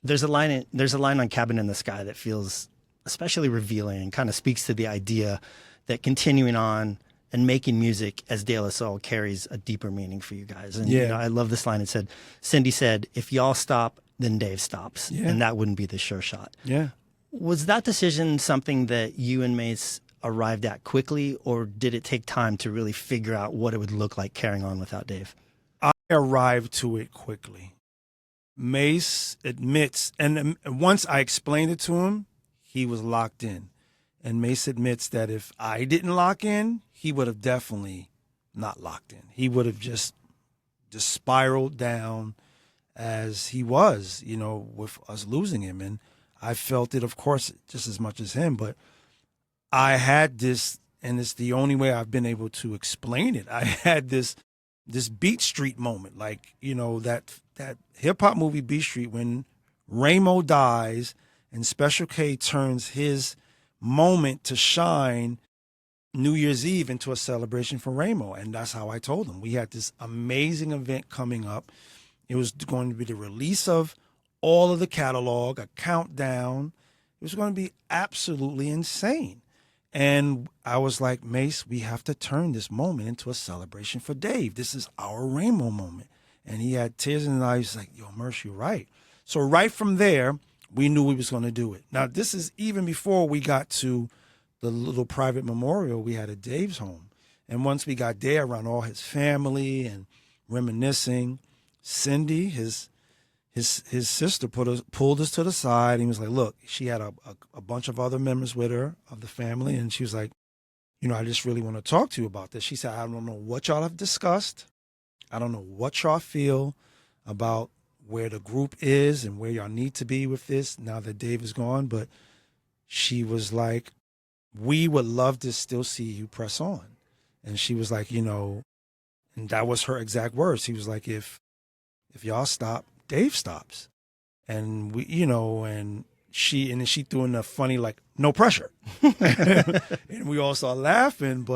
There's a line on Cabin in the Sky that feels especially revealing and kind of speaks to the idea that continuing on and making music as De La Soul carries a deeper meaning for you guys. And Yeah. I love this line. It said, Cindy said, if y'all stop, then Dave stops. Yeah. And that wouldn't be the sure shot. Yeah. Was that decision something that you and Mase arrived at quickly, or did it take time to really figure out what it would look like carrying on without Dave? I arrived to it quickly. Mase admits, and once I explained it to him, he was locked in. And Mase admits that if I didn't lock in, he would have definitely not locked in. He would have just spiraled down as he was, with us losing him. And I felt it, of course, just as much as him. But I had this, and it's the only way I've been able to explain it. I had this Beat Street moment, like, that hip-hop movie Beat Street, when Ramo dies and Special K turns his moment to shine New Year's Eve into a celebration for Ramo. And that's how I told him. We had this amazing event coming up. It was going to be the release of all of the catalog, a countdown. It was going to be absolutely insane. And I was like, Mase, we have to turn this moment into a celebration for Dave. This is our Ramo moment. And he had tears in his eyes. He's like, yo, Mersh, you're right. So right from there, we knew we was going to do it. Now, this is even before we got to the little private memorial we had at Dave's home. And once we got there around all his family and reminiscing, Cindy, his sister, pulled us to the side, and he was like, look, she had a bunch of other members with her of the family, and she was like, I just really want to talk to you about this. She said, I don't know what y'all have discussed. I don't know what y'all feel about where the group is and where y'all need to be with this now that Dave is gone, but she was like, we would love to still see you press on. And she was like, and that was her exact words. He was like, if y'all stop, Dave stops. And we, and she threw in a funny, like, no pressure. And we all started laughing,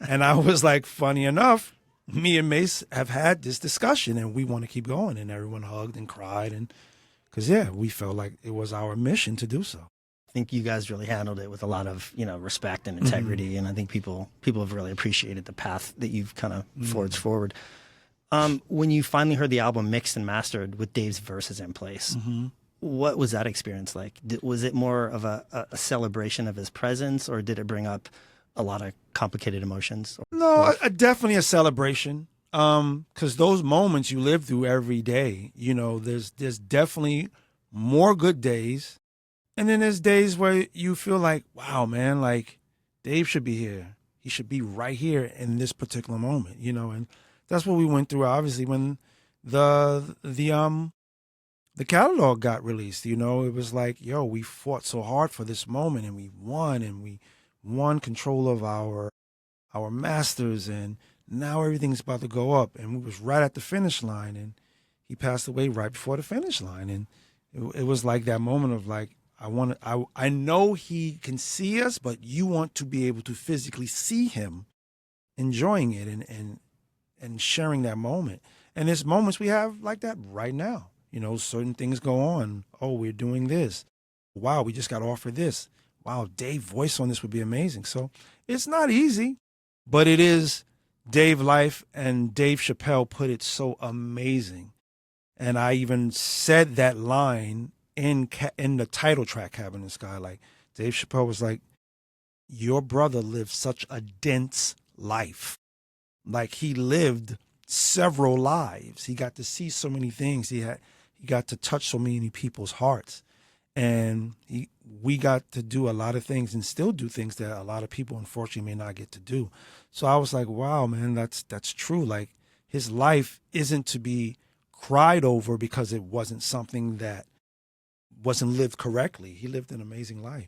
and I was like, funny enough, me and Mase have had this discussion and we want to keep going. And everyone hugged and cried. And because, we felt like it was our mission to do so. I think you guys really handled it with a lot of, respect and integrity. Mm-hmm. And I think people have really appreciated the path that you've kind of forged forward. When you finally heard the album mixed and mastered with Dave's verses in place, what was that experience like? Was it more of a celebration of his presence, or did it bring up a lot of complicated emotions? No, definitely a celebration. Because those moments you live through every day, there's definitely more good days. And then there's days where you feel like, wow, man, like Dave should be here. He should be right here in this particular moment, and that's what we went through, obviously, when the catalog got released. It was like, yo, we fought so hard for this moment, and we won control of our masters, and now everything's about to go up. And we was right at the finish line, and he passed away right before the finish line. And it was like that moment of like, I know he can see us, but you want to be able to physically see him enjoying it and sharing that moment. And there's moments we have like that right now. Certain things go on. Oh, we're doing this. Wow, we just got offered this. Wow, Dave's voice on this would be amazing. So it's not easy, but it is Dave life, and Dave Chappelle put it so amazing. And I even said that line in the title track, Cabin in the Sky. Like, Dave Chappelle was like, your brother lived such a dense life. Like, he lived several lives. He got to see so many things. He got to touch so many people's hearts. And we got to do a lot of things and still do things that a lot of people, unfortunately, may not get to do. So I was like, wow, man, that's true. Like, his life isn't to be cried over because it wasn't something that wasn't lived correctly. He lived an amazing life.